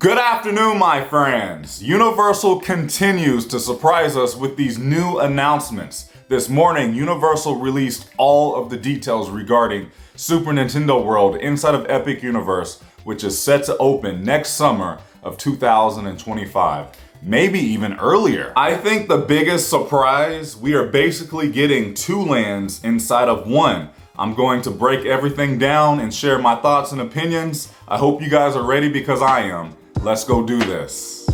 Good afternoon, my friends. Universal continues to surprise us with these new announcements. This morning, Universal released all of the details regarding Super Nintendo World inside of Epic Universe, which is set to open next summer of 2025. Maybe even earlier. I think the biggest surprise, we are basically getting two lands inside of one. I'm going to break everything down and share my thoughts and opinions. I hope you guys are ready because I am. Let's go do this.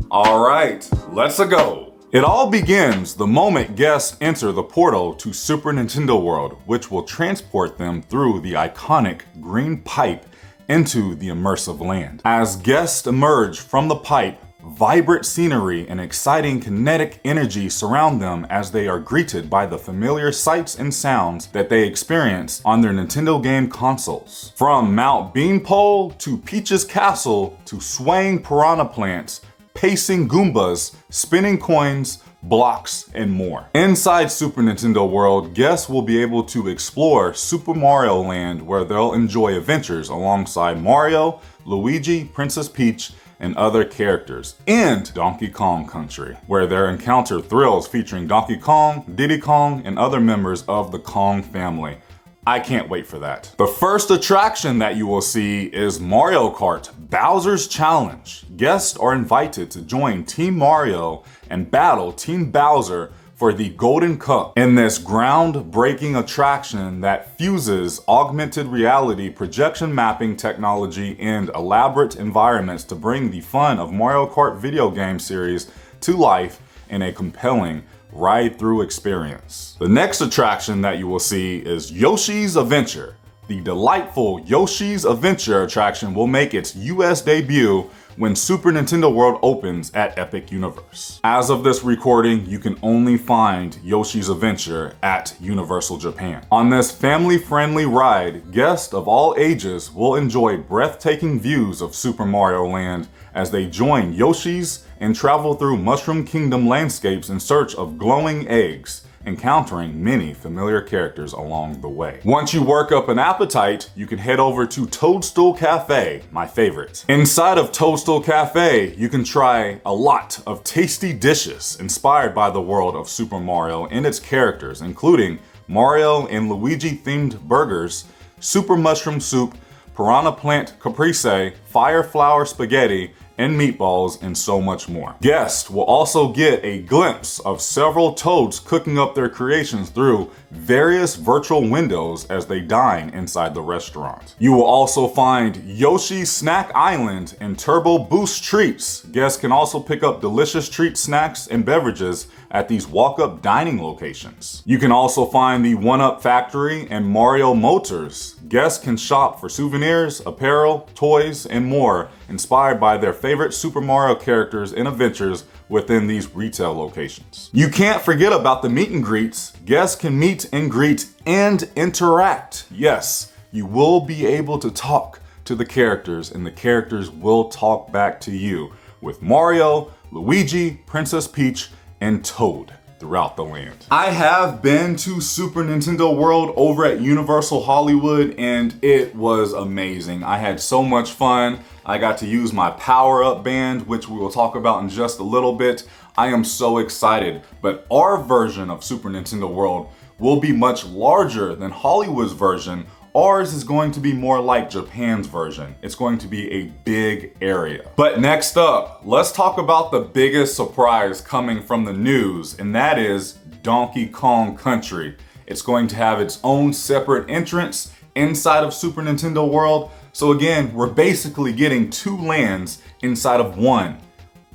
All right, let's go. It all begins the moment guests enter the portal to Super Nintendo World, which will transport them through the iconic green pipe into the immersive land. As guests emerge from the pipe, vibrant scenery and exciting kinetic energy surround them as they are greeted by the familiar sights and sounds that they experience on their Nintendo game consoles. From Mount Beanpole to Peach's Castle to swaying piranha plants, pacing Goombas, spinning coins, blocks, and more. Inside Super Nintendo World, guests will be able to explore Super Mario Land, where they'll enjoy adventures alongside Mario, Luigi, Princess Peach, and other characters, and Donkey Kong Country, where they'll encounter thrills featuring Donkey Kong, Diddy Kong, and other members of the Kong family. I can't wait for that. The first attraction that you will see is Mario Kart Bowser's Challenge. Guests are invited to join Team Mario and battle Team Bowser for the Golden Cup in this groundbreaking attraction that fuses augmented reality projection mapping technology and elaborate environments to bring the fun of Mario Kart video game series to life in a compelling ride-through experience. The next attraction that you will see is Yoshi's Adventure. The delightful Yoshi's Adventure attraction will make its US debut when Super Nintendo World opens at Epic Universe. As of this recording, you can only find Yoshi's Adventure at Universal Japan. On this family-friendly ride, guests of all ages will enjoy breathtaking views of Super Mario Land as they join Yoshi's and travel through Mushroom Kingdom landscapes in search of glowing eggs, encountering many familiar characters along the way. Once you work up an appetite, you can head over to Toadstool Cafe, my favorite. Inside of Toadstool Cafe, you can try a lot of tasty dishes inspired by the world of Super Mario and its characters, including Mario and Luigi themed burgers, super mushroom soup, piranha plant caprese, fire flower spaghetti, and meatballs, and so much more. Guests will also get a glimpse of several toads cooking up their creations through various virtual windows as they dine inside the restaurant. You will also find Yoshi's Snack Island and Turbo Boost treats. Guests can also pick up delicious treat snacks and beverages at these walk-up dining locations. You can also find the 1-Up Factory and Mario Motors. Guests can shop for souvenirs, apparel, toys, and more inspired by their favorite Super Mario characters and adventures within these retail locations. You can't forget about the meet and greets. Guests can meet and greet and interact. Yes, you will be able to talk to the characters and the characters will talk back to you with Mario, Luigi, Princess Peach, and Toad throughout the land. I have been to Super Nintendo World over at Universal Hollywood and it was amazing. I had so much fun. I got to use my power-up band, which we will talk about in just a little bit. I am so excited, but our version of Super Nintendo World will be much larger than Hollywood's version. Ours is going to be more like Japan's version. It's going to be a big area. But next up, let's talk about the biggest surprise coming from the news, and that is Donkey Kong Country. It's going to have its own separate entrance inside of Super Nintendo World. So again, we're basically getting two lands inside of one.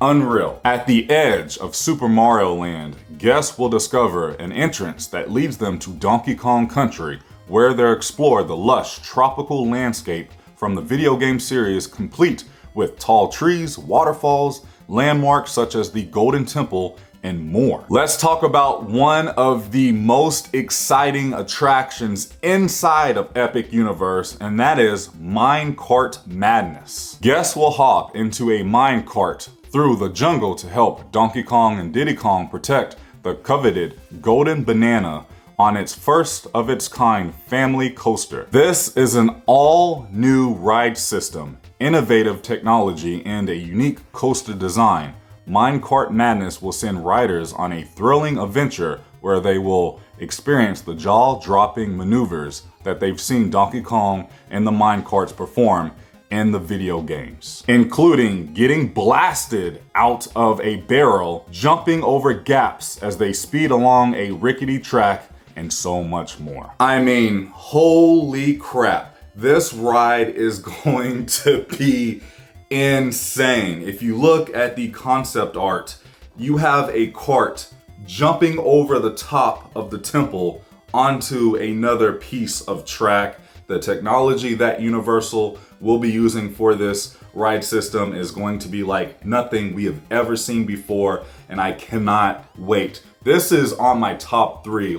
Unreal. At the edge of Super Mario Land, guests will discover an entrance that leads them to Donkey Kong Country, where they'll explore the lush tropical landscape from the video game series, complete with tall trees, waterfalls, landmarks such as the Golden Temple, and more. Let's talk about one of the most exciting attractions inside of Epic Universe, and that is Minecart Madness. Guests will hop into a minecart through the jungle to help Donkey Kong and Diddy Kong protect the coveted Golden Banana on its first of its kind family coaster. This is an all new ride system, innovative technology, and a unique coaster design. Minecart Madness will send riders on a thrilling adventure where they will experience the jaw-dropping maneuvers that they've seen Donkey Kong and the minecarts perform in the video games, including getting blasted out of a barrel, jumping over gaps as they speed along a rickety track, and so much more. I mean, holy crap. This ride is going to be insane. If you look at the concept art, you have a cart jumping over the top of the temple onto another piece of track. The technology that Universal will be using for this ride system is going to be like nothing we have ever seen before, and I cannot wait. This is on my top 3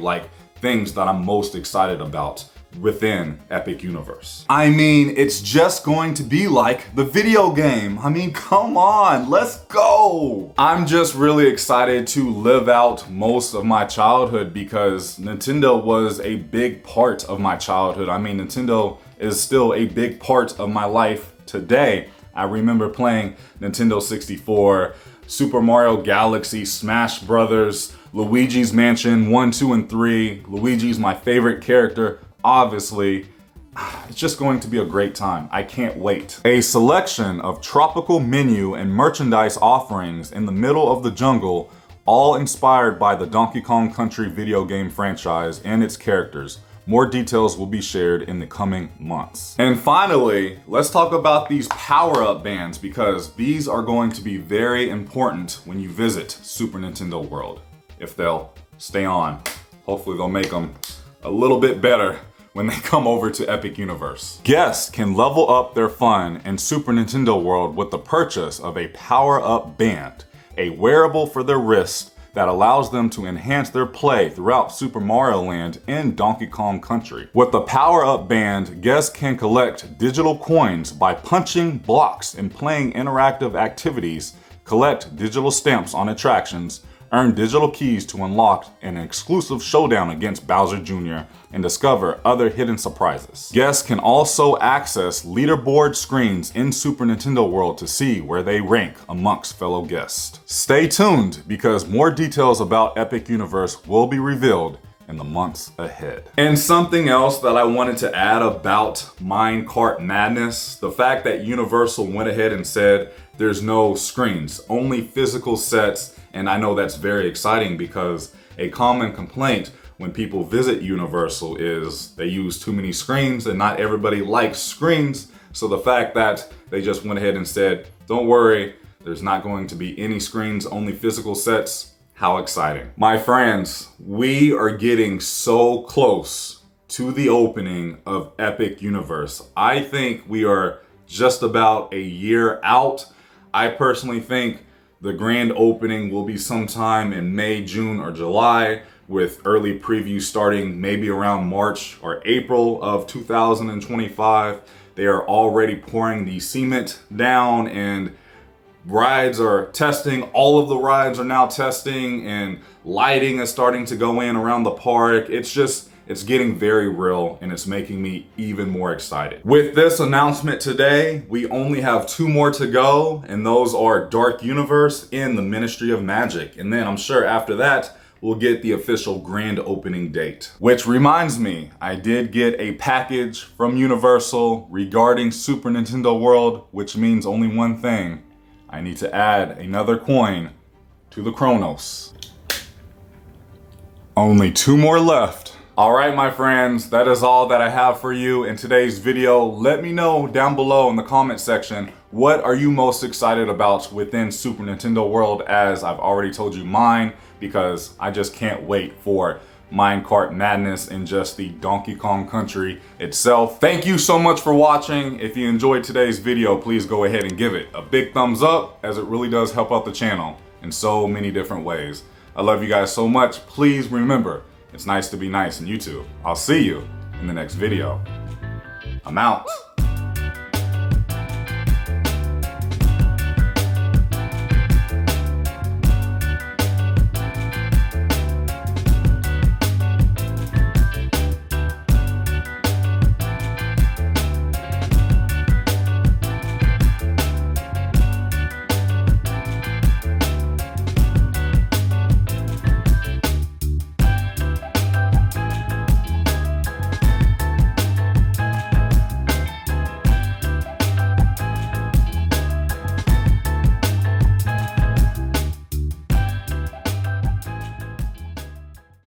things that I'm most excited about within Epic Universe. I mean, it's just going to be like the video game. I mean, come on, let's go. I'm just really excited to live out most of my childhood because Nintendo was a big part of my childhood. I mean, Nintendo is still a big part of my life today. I remember playing Nintendo 64, Super Mario Galaxy, Smash Brothers, Luigi's Mansion 1, 2, and 3. Luigi's my favorite character. Obviously, it's just going to be a great time. I can't wait. A selection of tropical menu and merchandise offerings in the middle of the jungle, all inspired by the Donkey Kong Country video game franchise and its characters. More details will be shared in the coming months. And finally, let's talk about these power-up bands because these are going to be very important when you visit Super Nintendo World. If they'll stay on, hopefully they'll make them a little bit better when they come over to Epic Universe. Guests can level up their fun in Super Nintendo World with the purchase of a power-up band, a wearable for their wrist that allows them to enhance their play throughout Super Mario Land and Donkey Kong Country. With the power-up band, guests can collect digital coins by punching blocks and playing interactive activities, collect digital stamps on attractions, earn digital keys to unlock an exclusive showdown against Bowser Jr., and discover other hidden surprises. Guests can also access leaderboard screens in Super Nintendo World to see where they rank amongst fellow guests. Stay tuned because more details about Epic Universe will be revealed in the months ahead. And something else that I wanted to add about Minecart Madness, the fact that Universal went ahead and said there's no screens, only physical sets. And I know that's very exciting because a common complaint when people visit Universal is they use too many screens and not everybody likes screens. So the fact that they just went ahead and said, don't worry, there's not going to be any screens, only physical sets. How exciting. My friends, we are getting so close to the opening of Epic Universe. I think we are just about a year out. I personally think the grand opening will be sometime in May, June, or July, with early previews starting maybe around March or April of 2025. They are already pouring the cement down and rides are testing. All of the rides are now testing and lighting is starting to go in around the park. It's getting very real and it's making me even more excited. With this announcement today, we only have 2 more to go, and those are Dark Universe and the Ministry of Magic. And then I'm sure after that, we'll get the official grand opening date. Which reminds me, I did get a package from Universal regarding Super Nintendo World, which means only one thing. I need to add another coin to the Chronos. Only 2 more left. All right, my friends, that is all that I have for you in today's video. Let me know down below in the comment section, what are you most excited about within Super Nintendo World, as I've already told you mine, because I just can't wait for Minecart Madness and just the Donkey Kong Country itself. Thank you so much for watching. If you enjoyed today's video, please go ahead and give it a big thumbs up, as it really does help out the channel in so many different ways. I love you guys so much. Please remember, it's nice to be nice in YouTube. I'll see you in the next video. I'm out.